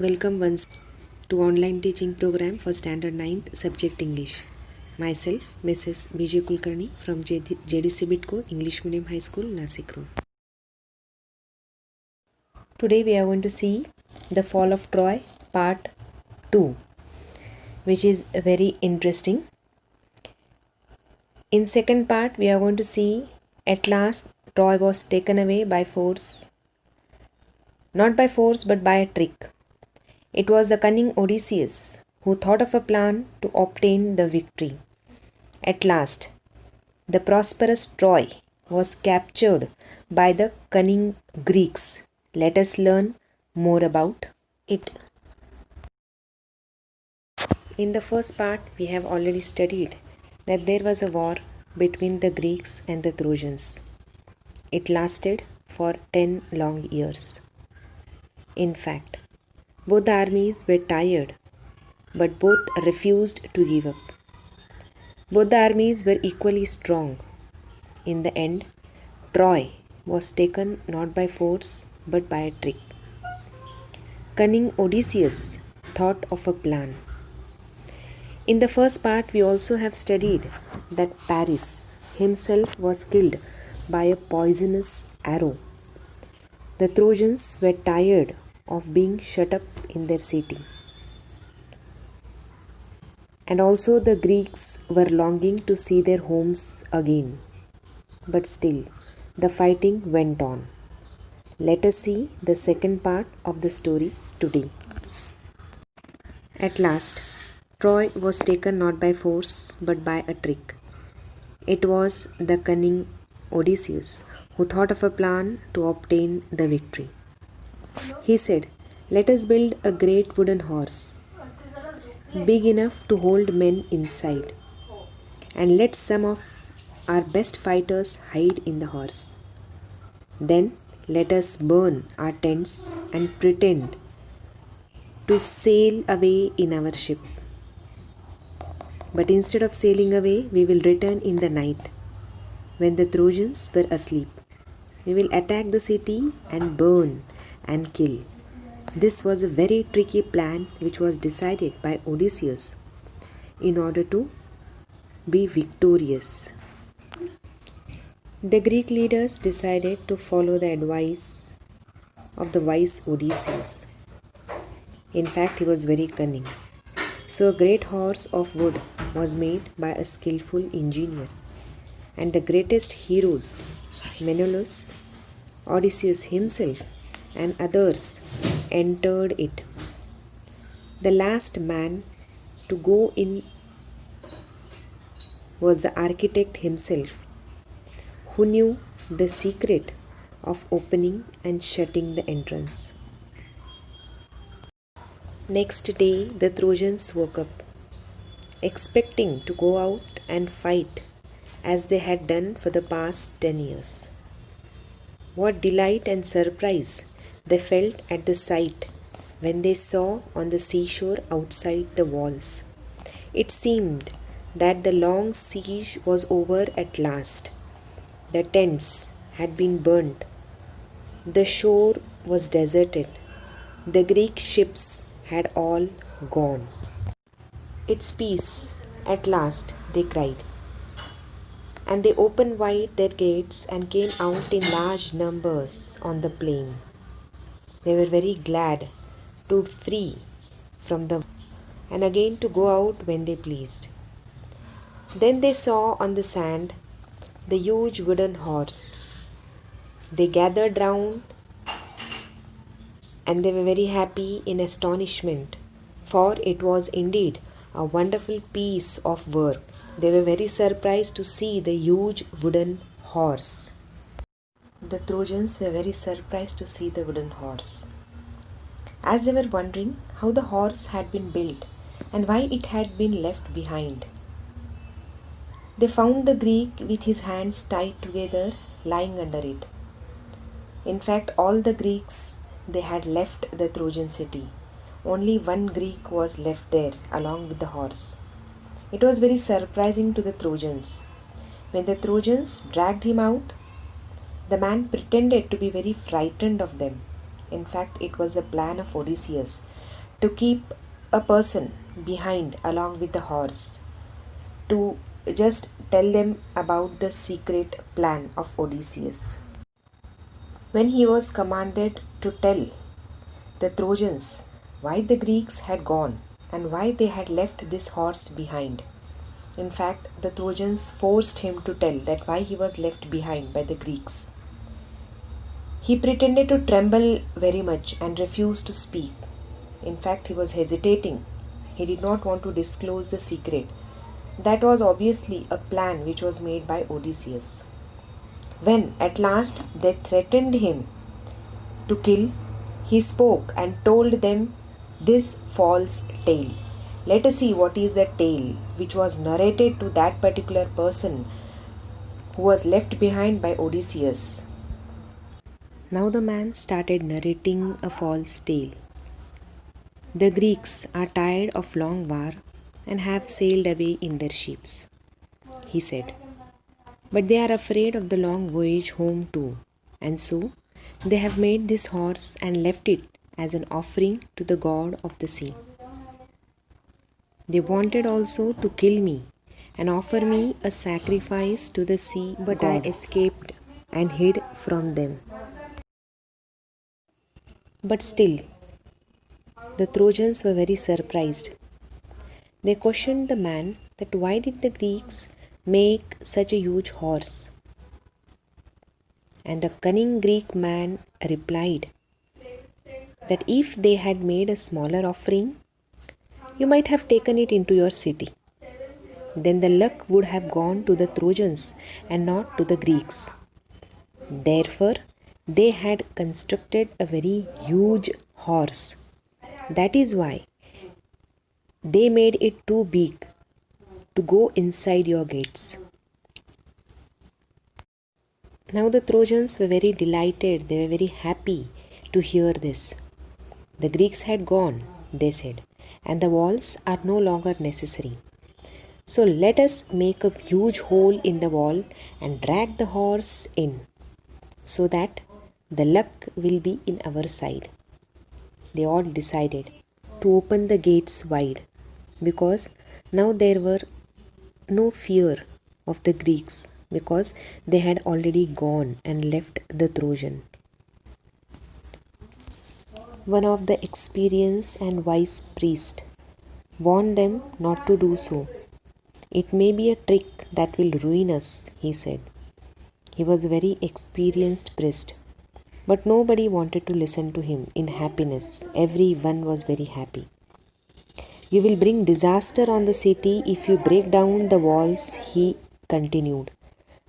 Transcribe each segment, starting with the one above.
Welcome once to online teaching program for standard 9th subject English. Myself Mrs. BJ Kulkarni from JDC Bidco English Medium High School, Nasik Road. Today we are going to see the Fall of Troy part 2, which is very interesting. In second part we are going to see at last Troy was taken away by force, not by force but by a trick. It was the cunning Odysseus who thought of a plan to obtain the victory. At last, the prosperous Troy was captured by the cunning Greeks. Let us learn more about it. In the first part, we have already studied that there was a war between the Greeks and the Trojans. It lasted for 10 long years. In fact, both the armies were tired, but both refused to give up. Both the armies were equally strong. In the end, Troy was taken not by force but by a trick. Cunning Odysseus thought of a plan. In the first part, we also have studied that Paris himself was killed by a poisonous arrow. The Trojans were tired of being shut up in their city. And also the Greeks were longing to see their homes again. But still, the fighting went on. Let us see the second part of the story today. At last, Troy was taken not by force but by a trick. It was the cunning Odysseus who thought of a plan to obtain the victory. He said, "Let us build a great wooden horse, big enough to hold men inside, and let some of our best fighters hide in the horse. Then let us burn our tents and pretend to sail away in our ship. But instead of sailing away, we will return in the night when the Trojans were asleep. We will attack the city and burn and kill." This was a very tricky plan which was decided by Odysseus in order to be victorious. The Greek leaders decided to follow the advice of the wise Odysseus. In fact, he was very cunning. So a great horse of wood was made by a skillful engineer, and the greatest heroes, Menelaus, Odysseus himself, and others entered it. The last man to go in was the architect himself, who knew the secret of opening and shutting the entrance. Next day, the Trojans woke up, expecting to go out and fight as they had done for the past 10 years. What delight and surprise they felt at the sight when they saw on the seashore outside the walls. It seemed that the long siege was over at last. The tents had been burnt. The shore was deserted. The Greek ships had all gone. "It's peace at last," they cried. And they opened wide their gates and came out in large numbers on the plain. They were very glad to be free from the and again to go out when they pleased. Then they saw on the sand the huge wooden horse. They gathered round and they were very happy in astonishment, for it was indeed a wonderful piece of work. They were very surprised to see the huge wooden horse. The Trojans were very surprised to see the wooden horse. As they were wondering how the horse had been built and why it had been left behind, they found the Greek with his hands tied together lying under it. In fact, all the Greeks, they had left the Trojan city. Only one Greek was left there along with the horse. It was very surprising to the Trojans. When the Trojans dragged him out, the man pretended to be very frightened of them. In fact, it was a plan of Odysseus to keep a person behind along with the horse, to just tell them about the secret plan of Odysseus. When he was commanded to tell the Trojans why the Greeks had gone and why they had left this horse behind. In fact, the Trojans forced him to tell that why he was left behind by the Greeks. He pretended to tremble very much and refused to speak. In fact, he was hesitating. He did not want to disclose the secret. That was obviously a plan which was made by Odysseus. When at last they threatened him to kill, he spoke and told them this false tale. Let us see what is the tale which was narrated to that particular person who was left behind by Odysseus. Now the man started narrating a false tale. The Greeks are tired of long war and have sailed away in their ships, he said. But they are afraid of the long voyage home too, and so they have made this horse and left it as an offering to the god of the sea. They wanted also to kill me and offer me a sacrifice to the sea, but God. I escaped and hid from them. But still, the Trojans were very surprised. They questioned the man that why did the Greeks make such a huge horse? And the cunning Greek man replied that if they had made a smaller offering, you might have taken it into your city. Then the luck would have gone to the Trojans and not to the Greeks. Therefore, they had constructed a very huge horse. That is why they made it too big to go inside your gates. Now the Trojans were very delighted, they were very happy to hear this. The Greeks had gone, they said, and the walls are no longer necessary. So let us make a huge hole in the wall and drag the horse in, so that the luck will be in our side. They all decided to open the gates wide, because now there were no fear of the Greeks, because they had already gone and left the Trojan. One of the experienced and wise priests warned them not to do so. It may be a trick that will ruin us, he said. He was a very experienced priest, but nobody wanted to listen to him in happiness. Everyone was very happy. You will bring disaster on the city if you break down the walls, he continued.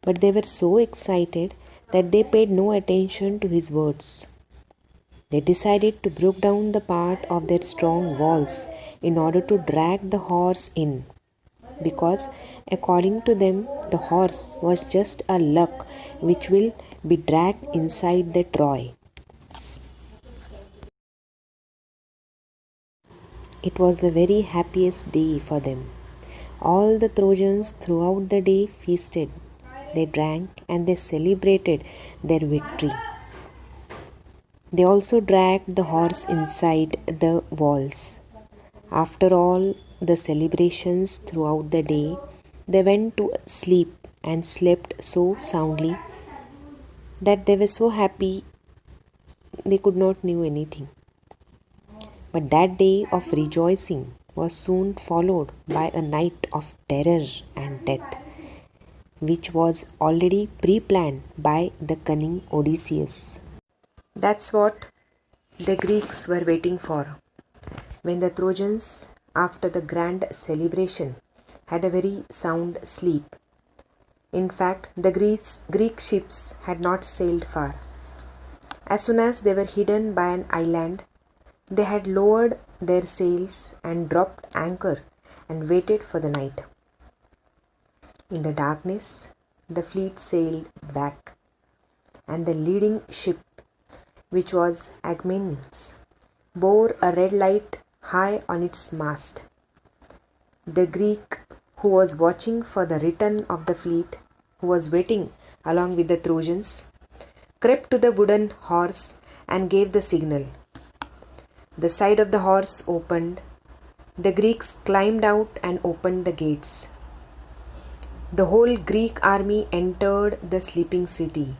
But they were so excited that they paid no attention to his words. They decided to break down the part of their strong walls in order to drag the horse in, because according to them the horse was just a luck which will be dragged inside the Troy. It was the very happiest day for them. All the Trojans throughout the day feasted. They drank and they celebrated their victory. They also dragged the horse inside the walls. After all the celebrations throughout the day, they went to sleep and slept so soundly that they were so happy they could not know anything. But that day of rejoicing was soon followed by a night of terror and death, which was already pre-planned by the cunning Odysseus. That's what the Greeks were waiting for. When the Trojans, after the grand celebration, had a very sound sleep. In fact, the Greek ships had not sailed far. As soon as they were hidden by an island, they had lowered their sails and dropped anchor and waited for the night. In the darkness, the fleet sailed back, and the leading ship, which was Agamemnon's, bore a red light high on its mast. The Greek who was watching for the return of the fleet, who was waiting along with the Trojans, crept to the wooden horse and gave the signal. The side of the horse opened. The Greeks climbed out and opened the gates. The whole Greek army entered the sleeping city.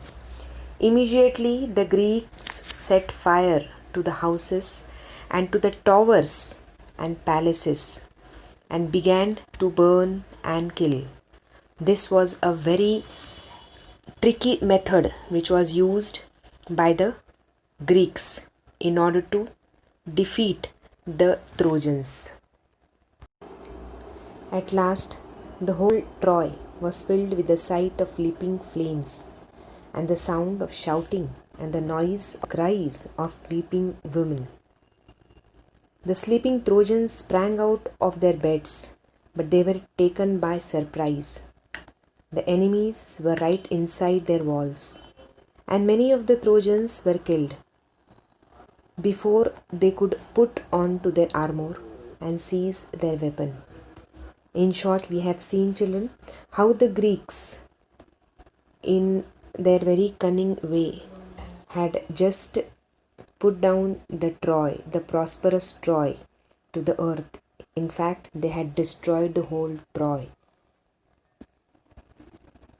Immediately the Greeks set fire to the houses and to the towers and palaces and began to burn and kill. This was a very tricky method which was used by the Greeks in order to defeat the Trojans. At last, the whole Troy was filled with the sight of leaping flames and the sound of shouting and the noise of cries of weeping women. The sleeping Trojans sprang out of their beds, but they were taken by surprise. The enemies were right inside their walls, and many of the Trojans were killed before they could put on to their armor and seize their weapon. In short, we have seen, children, how the Greeks, in their very cunning way, had just put down the Troy, the prosperous Troy, to the earth. In fact, they had destroyed the whole Troy.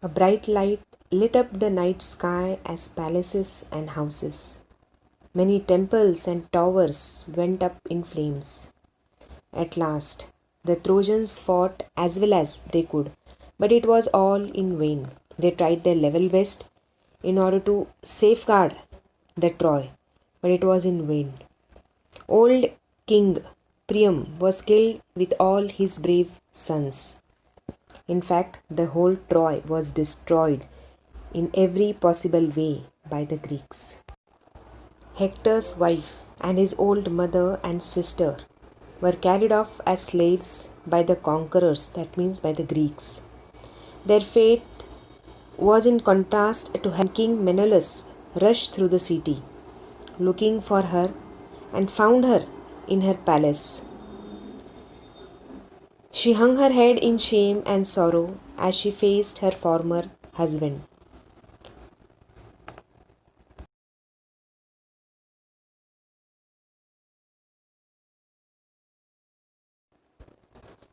A bright light lit up the night sky as palaces and houses. Many temples and towers went up in flames. At last, the Trojans fought as well as they could, but it was all in vain. They tried their level best in order to safeguard the Troy, but it was in vain. Old King Priam was killed with all his brave sons. In fact, the whole Troy was destroyed in every possible way by the Greeks. Hector's wife and his old mother and sister were carried off as slaves by the conquerors, that means by the Greeks. Their fate was in contrast to her. King Menelaus rushed through the city, looking for her, and found her in her palace. She hung her head in shame and sorrow as she faced her former husband.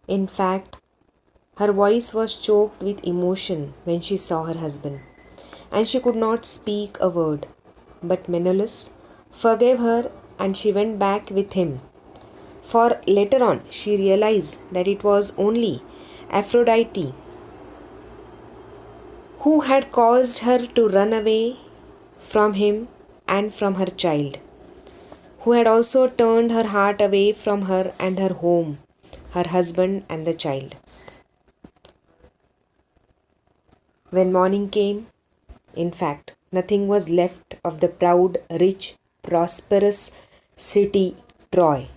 In fact, her voice was choked with emotion when she saw her husband, and she could not speak a word. But Menelaus forgave her and she went back with him. For later on, she realized that it was only Aphrodite who had caused her to run away from him and from her child, who had also turned her heart away from her and her home, her husband and the child. When morning came, in fact, nothing was left of the proud, rich, prosperous city Troy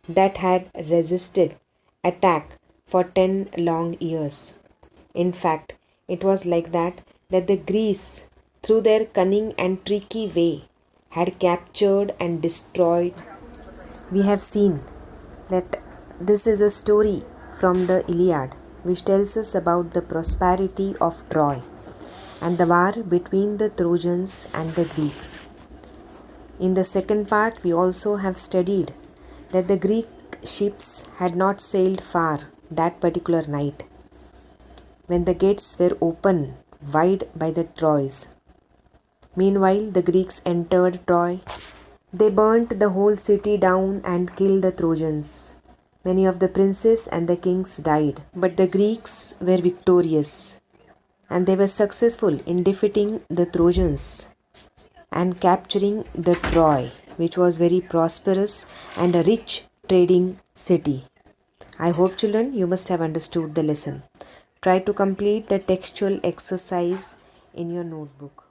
that had resisted attack for 10 long years. In fact, it was like that the Greeks, through their cunning and tricky way, had captured and destroyed. We have seen that this is a story from the Iliad which tells us about the prosperity of Troy and the war between the Trojans and the Greeks. In the second part, we also have studied that the Greek ships had not sailed far that particular night when the gates were open wide by the Troys. Meanwhile, the Greeks entered Troy. They burnt the whole city down and killed the Trojans. Many of the princes and the kings died, but the Greeks were victorious and they were successful in defeating the Trojans and capturing the Troy, which was very prosperous and a rich trading city. I hope, children, you must have understood the lesson. Try to complete the textual exercise in your notebook.